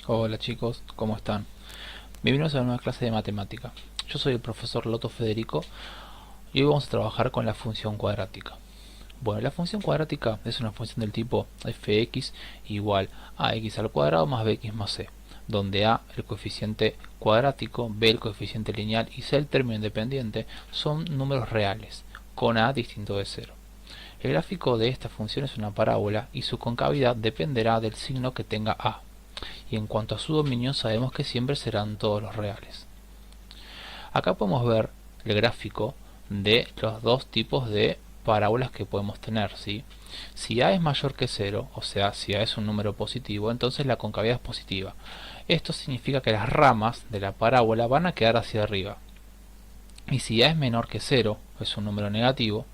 Hola chicos, ¿cómo están? Bienvenidos a una nueva clase de matemática. Yo soy el profesor Loto Federico y hoy vamos a trabajar con la función cuadrática. Bueno, la función cuadrática es una función del tipo fx igual a x al cuadrado más bx más c, donde a el coeficiente cuadrático, b el coeficiente lineal y c el término independiente son números reales, con a distinto de cero. El gráfico de esta función es una parábola y su concavidad dependerá del signo que tenga a. Y en cuanto a su dominio sabemos que siempre serán todos los reales. Acá podemos ver el gráfico de los dos tipos de parábolas que podemos tener, ¿sí? Si a es mayor que cero, o sea, si a es un número positivo, entonces la concavidad es positiva. Esto significa que las ramas de la parábola van a quedar hacia arriba. Y si a es menor que cero, es un número negativo,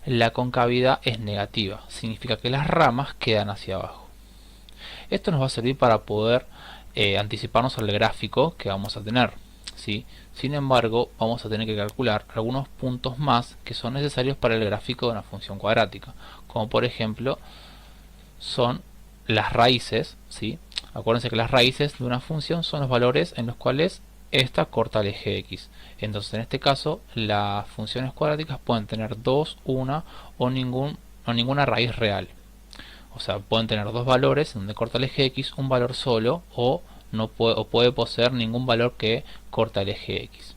la concavidad es negativa, significa que las ramas quedan hacia abajo. Esto nos va a servir para poder anticiparnos al gráfico que vamos a tener, ¿sí? Sin embargo, vamos a tener que calcular algunos puntos más que son necesarios para el gráfico de una función cuadrática, como por ejemplo son las raíces, ¿sí? Acuérdense que las raíces de una función son los valores en los cuales esta corta el eje x. Entonces en este caso las funciones cuadráticas pueden tener dos, una o ninguna raíz real. O sea, pueden tener dos valores donde corta el eje x, un valor solo o puede poseer ningún valor que corta el eje x.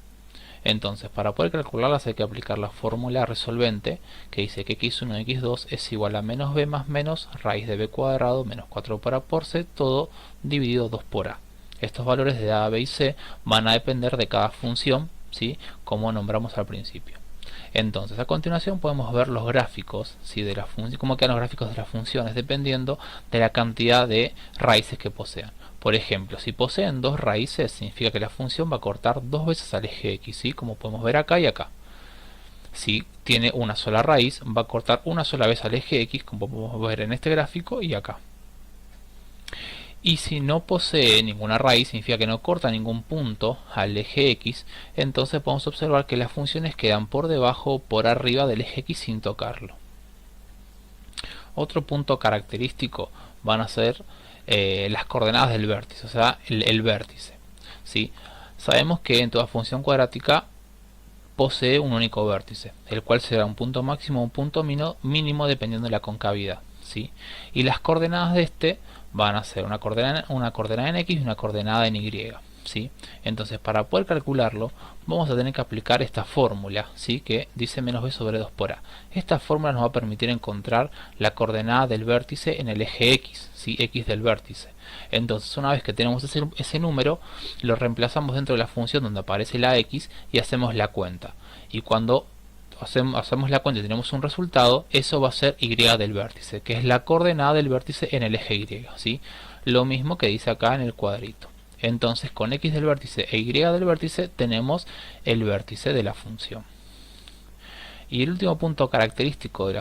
Entonces, para poder calcularlas hay que aplicar la fórmula resolvente que dice que x1 y x2 es igual a menos b más menos raíz de b cuadrado menos 4 por a por c, todo dividido 2 por a. Estos valores de a, b y c van a depender de cada función, ¿sí? Como nombramos al principio. Entonces, a continuación podemos ver los gráficos, ¿sí? De la función, cómo quedan los gráficos de las funciones dependiendo de la cantidad de raíces que posean. Por ejemplo, si poseen dos raíces, significa que la función va a cortar dos veces al eje x, ¿sí? Como podemos ver acá y acá. Si tiene una sola raíz, va a cortar una sola vez al eje x, como podemos ver en este gráfico y acá. Y si no posee ninguna raíz, significa que no corta ningún punto al eje x, entonces podemos observar que las funciones quedan por debajo o por arriba del eje x sin tocarlo. Otro punto característico van a ser las coordenadas del vértice, o sea, el vértice, ¿sí? Sabemos que en toda función cuadrática posee un único vértice, el cual será un punto máximo o un punto mínimo dependiendo de la concavidad, ¿sí? Y las coordenadas de este van a ser una coordenada en x y una coordenada en y, ¿sí? Entonces, para poder calcularlo vamos a tener que aplicar esta fórmula, ¿sí? Que dice menos b sobre 2 por a. Esta fórmula nos va a permitir encontrar la coordenada del vértice en el eje x, ¿sí? X del vértice. Entonces, una vez que tenemos ese número, lo reemplazamos dentro de la función donde aparece la x y hacemos la cuenta. Y cuando hacemos la cuenta y tenemos un resultado, eso va a ser y del vértice, que es la coordenada del vértice en el eje y, ¿sí? Lo mismo que dice acá en el cuadrito. Entonces, con x del vértice e y del vértice tenemos el vértice de la función. Y el último punto característico de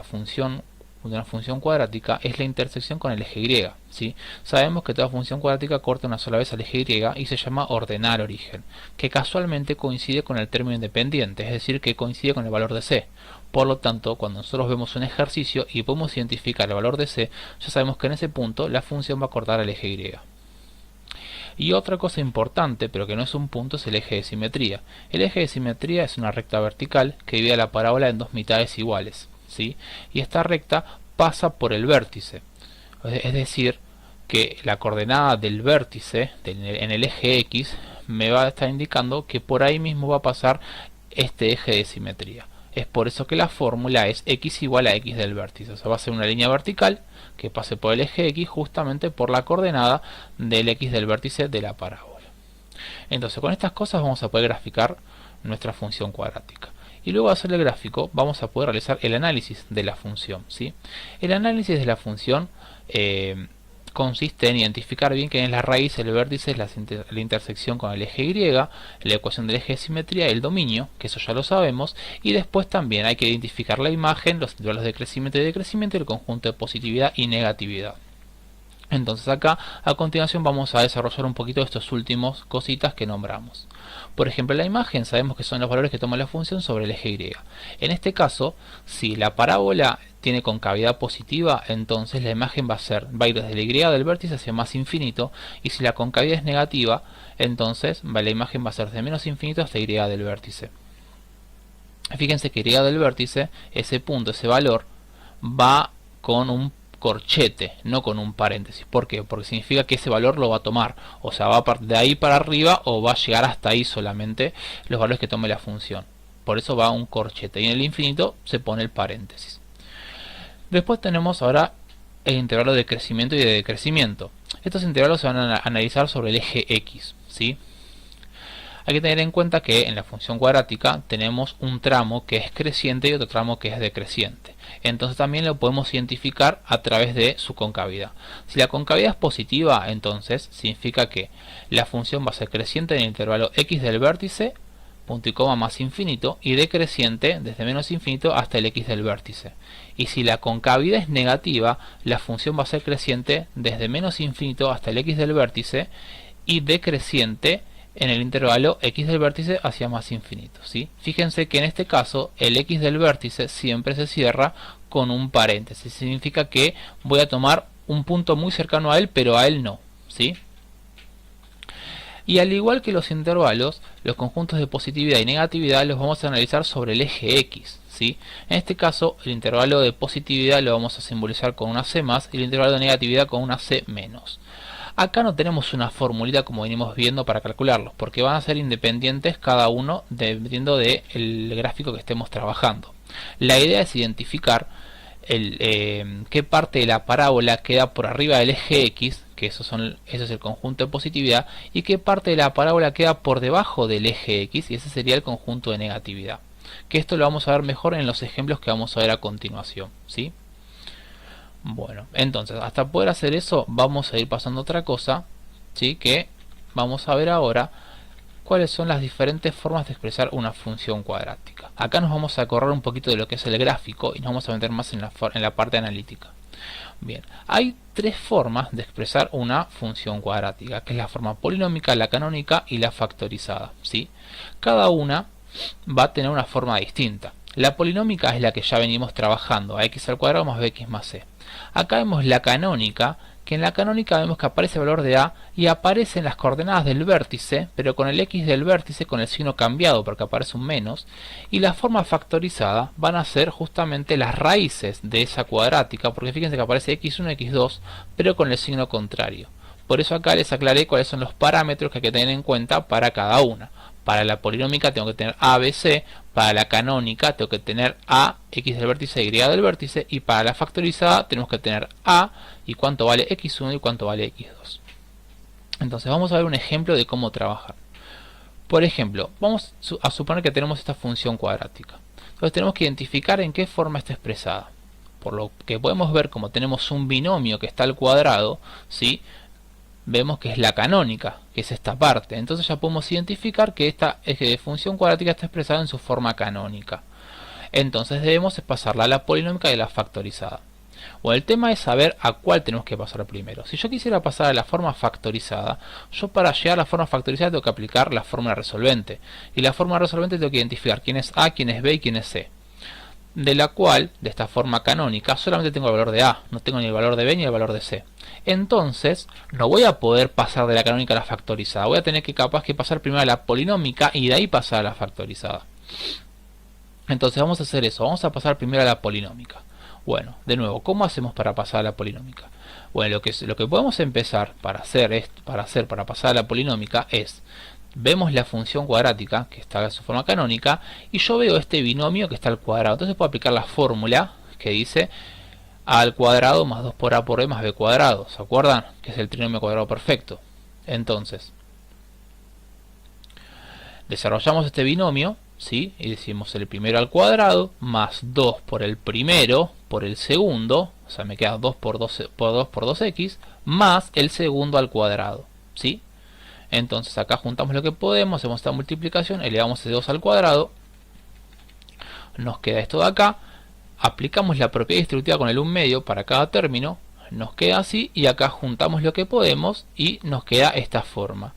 una función cuadrática es la intersección con el eje y, ¿sí? Sabemos que toda función cuadrática corta una sola vez al eje y y se llama ordenar origen, que casualmente coincide con el término independiente, es decir, que coincide con el valor de c. Por lo tanto, cuando nosotros vemos un ejercicio y podemos identificar el valor de c, ya sabemos que en ese punto la función va a cortar al eje y. Y otra cosa importante, pero que no es un punto, es el eje de simetría. El eje de simetría es una recta vertical que divide la parábola en dos mitades iguales, ¿sí? Y esta recta pasa por el vértice. Es decir, que la coordenada del vértice en el eje x me va a estar indicando que por ahí mismo va a pasar este eje de simetría. Es por eso que la fórmula es x igual a x del vértice. O sea, va a ser una línea vertical que pase por el eje x justamente por la coordenada del x del vértice de la parábola. Entonces, con estas cosas vamos a poder graficar nuestra función cuadrática. Y luego de hacer el gráfico vamos a poder realizar el análisis de la función, ¿sí? El análisis de la función consiste en identificar bien quién es la raíz, el vértice, la intersección con el eje y, la ecuación del eje de simetría, el dominio, que eso ya lo sabemos, y después también hay que identificar la imagen, los intervalos de crecimiento y decrecimiento y el conjunto de positividad y negatividad. Entonces acá a continuación vamos a desarrollar un poquito estos últimos cositas que nombramos. Por ejemplo, la imagen sabemos que son los valores que toma la función sobre el eje Y. En este caso, si la parábola tiene concavidad positiva, entonces la imagen va a ir desde el Y del vértice hacia más infinito, y si la concavidad es negativa, entonces la imagen va a ser de menos infinito hasta Y del vértice. Fíjense que Y del vértice, ese punto, ese valor, va con un corchete, no con un paréntesis. ¿Por qué? Porque significa que ese valor lo va a tomar, o sea, va de ahí para arriba o va a llegar hasta ahí solamente los valores que tome la función. Por eso va un corchete, y en el infinito se pone el paréntesis. Después tenemos ahora el intervalo de crecimiento y de decrecimiento. Estos intervalos se van a analizar sobre el eje X, ¿sí? Hay que tener en cuenta que en la función cuadrática tenemos un tramo que es creciente y otro tramo que es decreciente. Entonces también lo podemos identificar a través de su concavidad. Si la concavidad es positiva, entonces significa que la función va a ser creciente en el intervalo x del vértice, punto y coma más infinito, y decreciente desde menos infinito hasta el x del vértice. Y si la concavidad es negativa, la función va a ser creciente desde menos infinito hasta el x del vértice y decreciente en el intervalo x del vértice hacia más infinito, ¿sí? Fíjense que en este caso el x del vértice siempre se cierra con un paréntesis. Significa que voy a tomar un punto muy cercano a él, pero a él no, ¿sí? Y al igual que los intervalos, los conjuntos de positividad y negatividad los vamos a analizar sobre el eje X, ¿sí? En este caso, el intervalo de positividad lo vamos a simbolizar con una C más y el intervalo de negatividad con una C menos. Acá no tenemos una formulita como venimos viendo para calcularlos, porque van a ser independientes cada uno dependiendo del gráfico que estemos trabajando. La idea es identificar qué parte de la parábola queda por arriba del eje X, que eso es el conjunto de positividad, y qué parte de la parábola queda por debajo del eje X, y ese sería el conjunto de negatividad. Que esto lo vamos a ver mejor en los ejemplos que vamos a ver a continuación, ¿sí? Bueno, entonces hasta poder hacer eso vamos a ir pasando a otra cosa, ¿sí? Que vamos a ver ahora cuáles son las diferentes formas de expresar una función cuadrática. Acá nos vamos a correr un poquito de lo que es el gráfico y nos vamos a meter más en la parte analítica. Bien, hay tres formas de expresar una función cuadrática, que es la forma polinómica, la canónica y la factorizada, ¿sí? Cada una va a tener una forma distinta. La polinómica es la que ya venimos trabajando, ax al cuadrado más bx más c. Acá vemos la canónica, que en la canónica vemos que aparece el valor de a y aparecen las coordenadas del vértice, pero con el x del vértice con el signo cambiado porque aparece un menos, y la forma factorizada van a ser justamente las raíces de esa cuadrática, porque fíjense que aparece x1, x2, pero con el signo contrario. Por eso acá les aclaré cuáles son los parámetros que hay que tener en cuenta para cada una. Para la polinómica tengo que tener a, b, c. Para la canónica tengo que tener a, x del vértice, y del vértice. Y para la factorizada tenemos que tener a y cuánto vale x1 y cuánto vale x2. Entonces vamos a ver un ejemplo de cómo trabajar. Por ejemplo, vamos a suponer que tenemos esta función cuadrática. Entonces tenemos que identificar en qué forma está expresada. Por lo que podemos ver, como tenemos un binomio que está al cuadrado, ¿sí? Vemos que es la canónica, que es esta parte. Entonces ya podemos identificar que esta función cuadrática está expresada en su forma canónica. Entonces debemos pasarla a la polinómica y a la factorizada. Bueno, el tema es saber a cuál tenemos que pasar primero. Si yo quisiera pasar a la forma factorizada, yo para llegar a la forma factorizada tengo que aplicar la fórmula resolvente. Y la fórmula resolvente tengo que identificar quién es a, quién es b y quién es c. De la cual, de esta forma canónica, solamente tengo el valor de a, no tengo ni el valor de b ni el valor de c. Entonces, no voy a poder pasar de la canónica a la factorizada. Voy a tener que capaz que pasar primero a la polinómica y de ahí pasar a la factorizada. Entonces vamos a hacer eso, vamos a pasar primero a la polinómica. Bueno, de nuevo, ¿cómo hacemos para pasar a la polinómica? Bueno, lo que podemos empezar para pasar a la polinómica es, vemos la función cuadrática, que está en su forma canónica, y yo veo este binomio que está al cuadrado. Entonces puedo aplicar la fórmula que dice a al cuadrado más 2 por a por b más b cuadrado. ¿Se acuerdan? Que es el trinomio cuadrado perfecto. Entonces, desarrollamos este binomio, ¿sí? Y decimos el primero al cuadrado más 2 por el primero por el segundo, o sea, me queda 2 por 2 por 2x, más el segundo al cuadrado, ¿sí? Entonces acá juntamos lo que podemos, hacemos esta multiplicación, elevamos ese 2 al cuadrado, nos queda esto de acá, aplicamos la propiedad distributiva con el 1 medio para cada término, nos queda así, y acá juntamos lo que podemos y nos queda esta forma.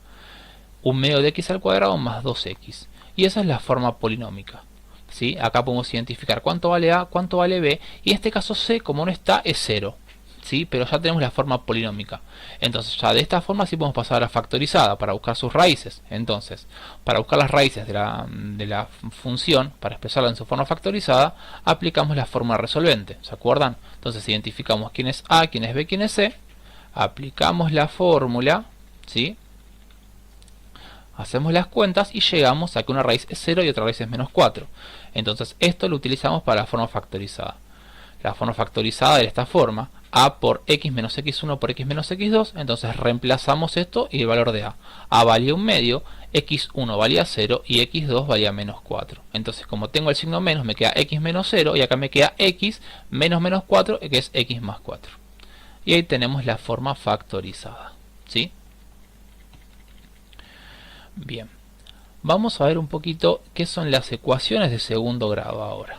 1/2 de x al cuadrado más 2x. Y esa es la forma polinómica. ¿Sí? Acá podemos identificar cuánto vale a, cuánto vale b, y en este caso c, como no está, es 0. ¿Sí? Pero ya tenemos la forma polinómica. Entonces ya de esta forma sí podemos pasar a la factorizada para buscar sus raíces. Entonces, para buscar las raíces de la función, para expresarla en su forma factorizada, aplicamos la fórmula resolvente. ¿Se acuerdan? Entonces identificamos quién es a, quién es b, quién es c. Aplicamos la fórmula, ¿sí? Hacemos las cuentas y llegamos a que una raíz es 0 y otra raíz es menos 4. Entonces esto lo utilizamos para la forma factorizada. La forma factorizada de esta forma: a por x menos x1 por x menos x2. Entonces reemplazamos esto y el valor de a valía 1/2, x1 valía 0 y x2 valía menos 4. Entonces, como tengo el signo menos, me queda x menos 0 y acá me queda x menos menos 4, que es x más 4. Y ahí tenemos la forma factorizada, ¿sí? Bien, vamos a ver un poquito qué son las ecuaciones de segundo grado ahora.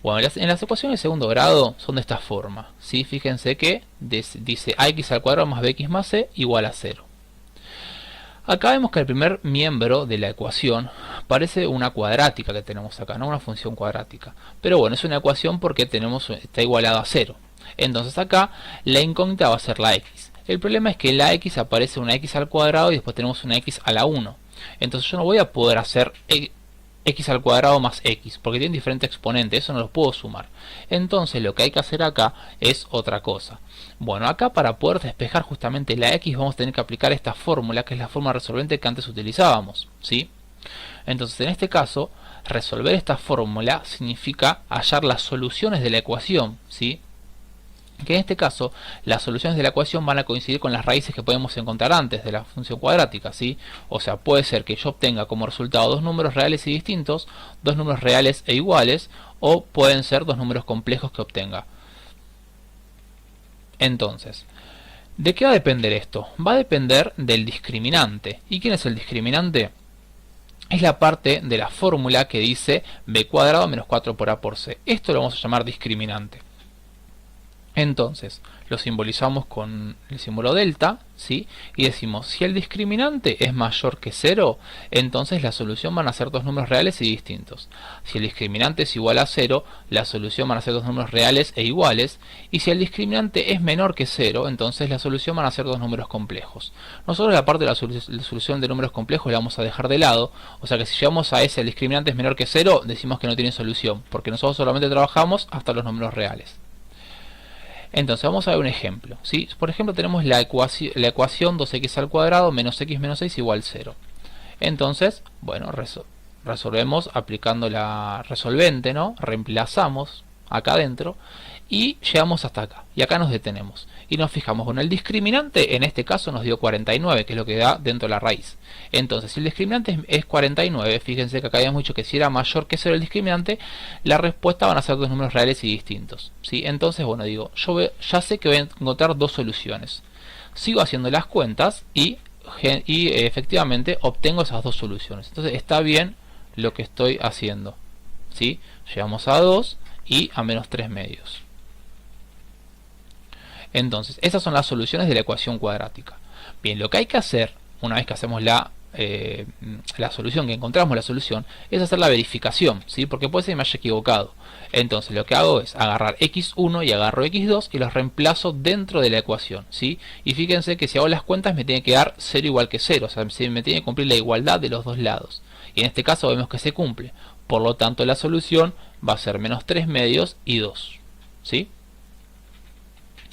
Bueno, en las ecuaciones de segundo grado son de esta forma, ¿sí? Fíjense que dice ax al cuadrado más bx más c igual a 0. Acá vemos que el primer miembro de la ecuación parece una cuadrática que tenemos acá, no una función cuadrática. Pero bueno, es una ecuación porque está igualada a 0. Entonces acá la incógnita va a ser la x. El problema es que en la x aparece una x al cuadrado y después tenemos una x a la 1. Entonces yo no voy a poder hacer x al cuadrado más x, porque tienen diferentes exponentes, eso no los puedo sumar. Entonces lo que hay que hacer acá es otra cosa. Bueno, acá para poder despejar justamente la x vamos a tener que aplicar esta fórmula, que es la forma resolvente que antes utilizábamos, ¿sí? Entonces en este caso, resolver esta fórmula significa hallar las soluciones de la ecuación, ¿sí? Que en este caso las soluciones de la ecuación van a coincidir con las raíces que podemos encontrar antes de la función cuadrática, ¿sí? O sea, puede ser que yo obtenga como resultado dos números reales y distintos, dos números reales e iguales, o pueden ser dos números complejos que obtenga. Entonces, ¿de qué va a depender esto? Va a depender del discriminante. ¿Y quién es el discriminante? Es la parte de la fórmula que dice b cuadrado menos 4 por a por c. Esto lo vamos a llamar discriminante. Entonces, lo simbolizamos con el símbolo delta, ¿sí? Y decimos, si el discriminante es mayor que 0, entonces la solución van a ser dos números reales y distintos. Si el discriminante es igual a 0, la solución van a ser dos números reales e iguales. Y si el discriminante es menor que 0, entonces la solución van a ser dos números complejos. Nosotros la parte de la solución de números complejos la vamos a dejar de lado. O sea que si llegamos a ese, el discriminante es menor que 0, decimos que no tiene solución, porque nosotros solamente trabajamos hasta los números reales. Entonces vamos a ver un ejemplo, ¿sí? Por ejemplo tenemos la ecuación 2x al cuadrado menos x menos 6 igual 0. Entonces, bueno, resolvemos aplicando la resolvente, ¿no? Reemplazamos acá adentro y llegamos hasta acá. Y acá nos detenemos. Y nos fijamos, bueno, el discriminante en este caso nos dio 49, que es lo que da dentro de la raíz. Entonces, si el discriminante es 49, fíjense que acá habíamos dicho que si era mayor que 0 el discriminante, la respuesta van a ser dos números reales y distintos, ¿sí? Entonces, bueno, digo, ya sé que voy a encontrar dos soluciones. Sigo haciendo las cuentas y efectivamente obtengo esas dos soluciones. Entonces, está bien lo que estoy haciendo, ¿sí? Llegamos a 2 y a menos 3 medios. Entonces, esas son las soluciones de la ecuación cuadrática. Bien, lo que hay que hacer, una vez que hacemos la solución, que encontramos la solución, es hacer la verificación, ¿sí? Porque puede ser que me haya equivocado. Entonces, lo que hago es agarrar x1 y agarro x2 y los reemplazo dentro de la ecuación, ¿sí? Y fíjense que si hago las cuentas me tiene que dar 0 igual que 0, o sea, me tiene que cumplir la igualdad de los dos lados. Y en este caso vemos que se cumple. Por lo tanto, la solución va a ser menos 3 medios y 2, ¿sí?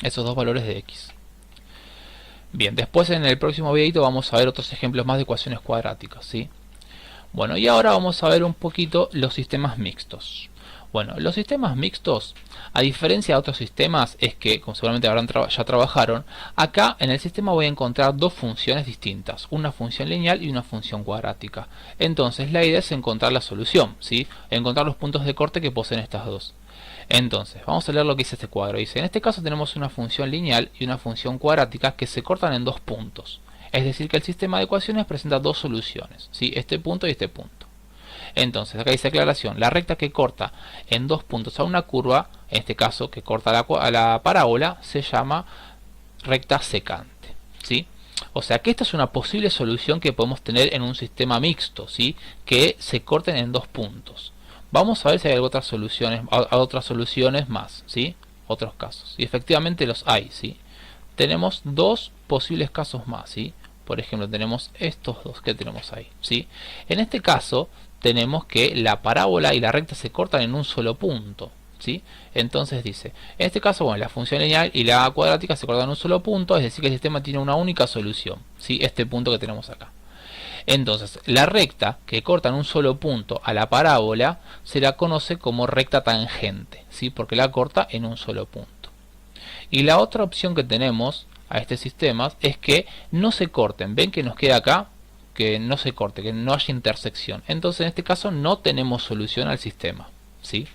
Esos dos valores de x. Bien, después en el próximo videito vamos a ver otros ejemplos más de ecuaciones cuadráticas, ¿sí? Bueno, y ahora vamos a ver un poquito los sistemas mixtos. Bueno, los sistemas mixtos, a diferencia de otros sistemas, es que, como seguramente ya trabajaron, acá en el sistema voy a encontrar dos funciones distintas, una función lineal y una función cuadrática. Entonces la idea es encontrar la solución, ¿sí? Encontrar los puntos de corte que poseen estas dos. Entonces, vamos a leer lo que dice este cuadro. Dice, en este caso tenemos una función lineal y una función cuadrática que se cortan en dos puntos. Es decir, que el sistema de ecuaciones presenta dos soluciones, ¿sí? Este punto y este punto. Entonces, acá dice aclaración, la recta que corta en dos puntos a una curva en este caso que corta a la parábola, se llama recta secante, ¿sí? O sea que esta es una posible solución que podemos tener en un sistema mixto, ¿sí? Que se corten en dos puntos. Vamos a ver si hay otras soluciones más, ¿sí? Otros casos. Y efectivamente los hay, ¿sí? Tenemos dos posibles casos más, ¿sí? Por ejemplo, tenemos estos dos que tenemos ahí, ¿sí? En este caso, tenemos que la parábola y la recta se cortan en un solo punto, ¿sí? Entonces dice, en este caso, bueno, la función lineal y la cuadrática se cortan en un solo punto, es decir, que el sistema tiene una única solución, ¿sí? Este punto que tenemos acá. Entonces, la recta que corta en un solo punto a la parábola se la conoce como recta tangente, ¿sí? Porque la corta en un solo punto. Y la otra opción que tenemos a este sistema es que no se corten. Ven que nos queda acá que no se corte, que no haya intersección. Entonces, en este caso no tenemos solución al sistema, ¿sí?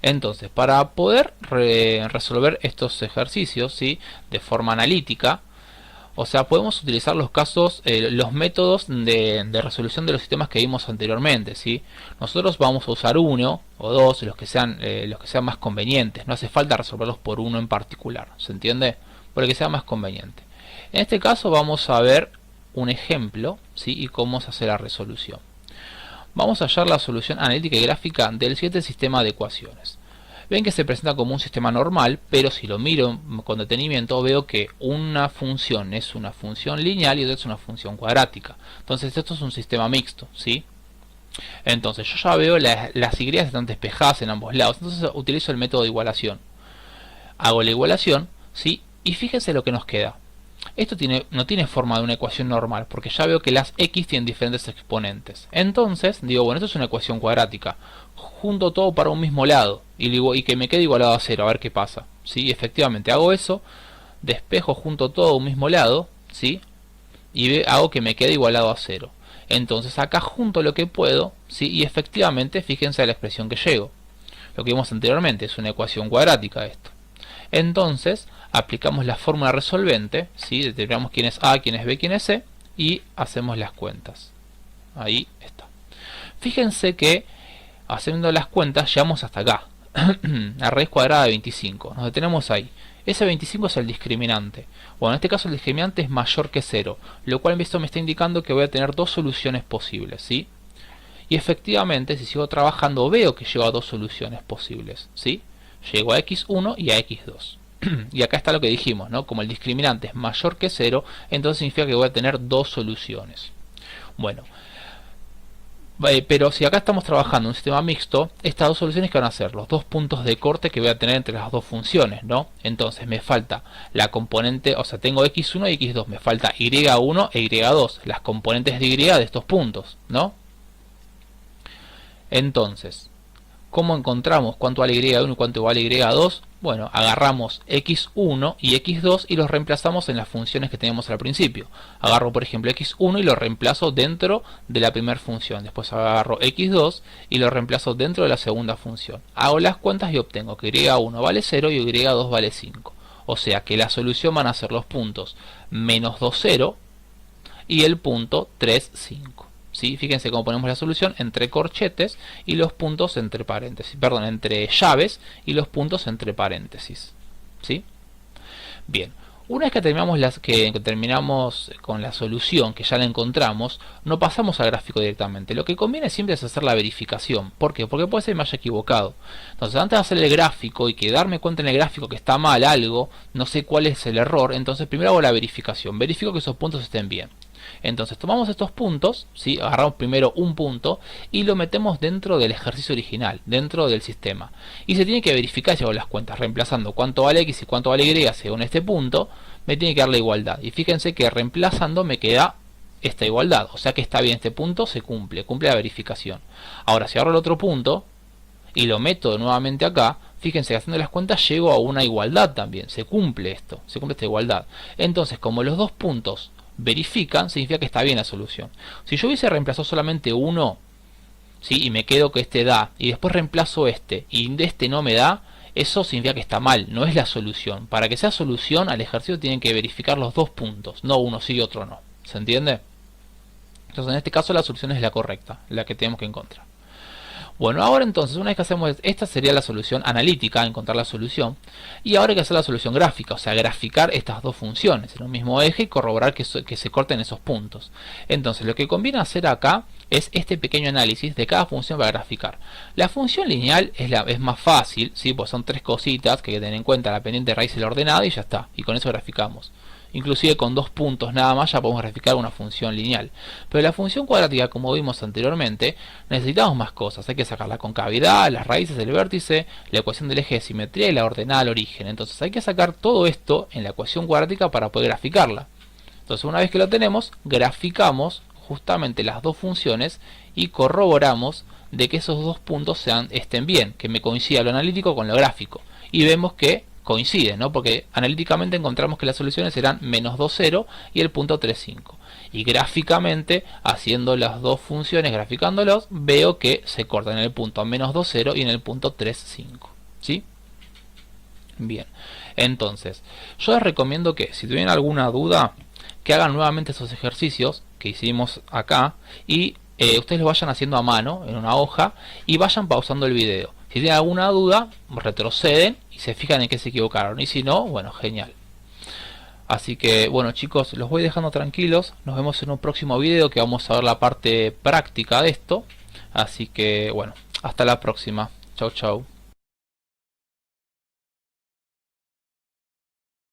Entonces, para poder resolver estos ejercicios, ¿sí? De forma analítica, o sea, podemos utilizar los casos, los métodos de resolución de los sistemas que vimos anteriormente, ¿sí? Nosotros vamos a usar uno o dos, los que sean más convenientes. No hace falta resolverlos por uno en particular, ¿se entiende? Por el que sea más conveniente. En este caso vamos a ver un ejemplo, ¿sí? Y cómo se hace la resolución. Vamos a hallar la solución analítica y gráfica del siguiente sistema de ecuaciones. Ven que se presenta como un sistema normal, pero si lo miro con detenimiento veo que una función es una función lineal y otra es una función cuadrática. Entonces esto es un sistema mixto, ¿sí? Entonces yo ya veo las y están despejadas en ambos lados, entonces utilizo el método de igualación. Hago la igualación, ¿sí? Y fíjense lo que nos queda. Esto no tiene forma de una ecuación normal, porque ya veo que las x tienen diferentes exponentes. Entonces, digo, bueno, esto es una ecuación cuadrática. Junto todo para un mismo lado, y que me quede igualado a 0, a ver qué pasa. ¿Sí? Efectivamente, hago eso, despejo junto todo a un mismo lado, ¿sí? Y hago que me quede igualado a 0. Entonces acá junto lo que puedo, ¿sí? Y efectivamente, fíjense a la expresión que llego. Lo que vimos anteriormente, es una ecuación cuadrática esto. Entonces, aplicamos la fórmula resolvente, ¿sí? Determinamos quién es A, quién es B, quién es C, y hacemos las cuentas. Ahí está. Fíjense que haciendo las cuentas llegamos hasta acá. La raíz cuadrada de 25. Nos detenemos ahí. Ese 25 es el discriminante. Bueno, en este caso el discriminante es mayor que 0, lo cual esto me está indicando que voy a tener dos soluciones posibles, ¿sí? Y efectivamente, si sigo trabajando, veo que llego a dos soluciones posibles, ¿sí? Llego a x1 y a x2. Y acá está lo que dijimos, ¿no? Como el discriminante es mayor que 0, entonces significa que voy a tener dos soluciones. Bueno, pero si acá estamos trabajando en un sistema mixto, estas dos soluciones que van a ser los dos puntos de corte que voy a tener entre las dos funciones, ¿no? Entonces me falta la componente, o sea, tengo x1 y x2, me falta y1 e y2, las componentes de y de estos puntos, ¿no? Entonces, ¿cómo encontramos cuánto vale y1 y cuánto vale y2? Bueno, agarramos x1 y x2 y los reemplazamos en las funciones que teníamos al principio. Agarro, por ejemplo, x1 y lo reemplazo dentro de la primera función. Después agarro x2 y lo reemplazo dentro de la segunda función. Hago las cuentas y obtengo que y1 vale 0 y y2 vale 5. O sea que la solución van a ser los puntos menos 2, 0 y el punto 3, 5. ¿Sí? Fíjense cómo ponemos la solución entre corchetes y los puntos entre paréntesis, perdón, entre llaves y los puntos entre paréntesis, ¿sí? Bien, una vez que terminamos con la solución, que ya la encontramos, no pasamos al gráfico directamente. Lo que conviene siempre es hacer la verificación. ¿Por qué? Porque puede ser que me haya equivocado. Entonces, antes de hacer el gráfico y que darme cuenta en el gráfico que está mal algo, no sé cuál es el error, entonces primero hago la verificación. Verifico que esos puntos estén bien. Entonces tomamos estos puntos, ¿sí? Agarramos primero un punto y lo metemos dentro del ejercicio original, dentro del sistema. Y se tiene que verificar si hago las cuentas, reemplazando cuánto vale x y cuánto vale y según este punto, me tiene que dar la igualdad. Y fíjense que reemplazando me queda esta igualdad, o sea que está bien, este punto se cumple la verificación. Ahora si agarro el otro punto y lo meto nuevamente acá, fíjense que haciendo las cuentas llego a una igualdad también, se cumple esto, se cumple esta igualdad. Entonces como los dos puntos verifican, significa que está bien la solución. Si yo hubiese reemplazado solamente uno, ¿sí? Y me quedo que este da, y después reemplazo este, y de este no me da, eso significa que está mal, no es la solución. Para que sea solución al ejercicio tienen que verificar los dos puntos, no uno sí y otro no. ¿Se entiende? Entonces en este caso la solución es la correcta, la que tenemos que encontrar. Bueno, ahora entonces, una vez que hacemos, esta sería la solución analítica, encontrar la solución, y ahora hay que hacer la solución gráfica, o sea, graficar estas dos funciones en un mismo eje y corroborar que se corten esos puntos. Entonces, lo que conviene hacer acá es este pequeño análisis de cada función para graficar. La función lineal es más fácil, ¿sí? Pues son tres cositas que hay que tener en cuenta, la pendiente, raíz y la ordenada, y ya está, y con eso graficamos. Inclusive con 2 puntos nada más ya podemos graficar una función lineal. Pero la función cuadrática, como vimos anteriormente, necesitamos más cosas. Hay que sacar la concavidad, las raíces del vértice, la ecuación del eje de simetría y la ordenada al origen. Entonces hay que sacar todo esto en la ecuación cuadrática para poder graficarla. Entonces una vez que lo tenemos, graficamos justamente las dos funciones y corroboramos de que esos dos puntos estén bien, que me coincida lo analítico con lo gráfico. Y vemos que coinciden, ¿no? Porque analíticamente encontramos que las soluciones eran menos 2, 0 y el punto 3, 5. Y gráficamente, haciendo las dos funciones, graficándolos, veo que se cortan en el punto menos 2, 0 y en el punto 3, 5. ¿Sí? Bien. Entonces, yo les recomiendo que si tienen alguna duda, que hagan nuevamente esos ejercicios que hicimos acá y ustedes lo vayan haciendo a mano en una hoja y vayan pausando el video. Si tienen alguna duda, retroceden y se fijan en qué se equivocaron. Y si no, bueno, genial. Así que, bueno chicos, los voy dejando tranquilos. Nos vemos en un próximo video que vamos a ver la parte práctica de esto. Así que, bueno, hasta la próxima. Chau, chau.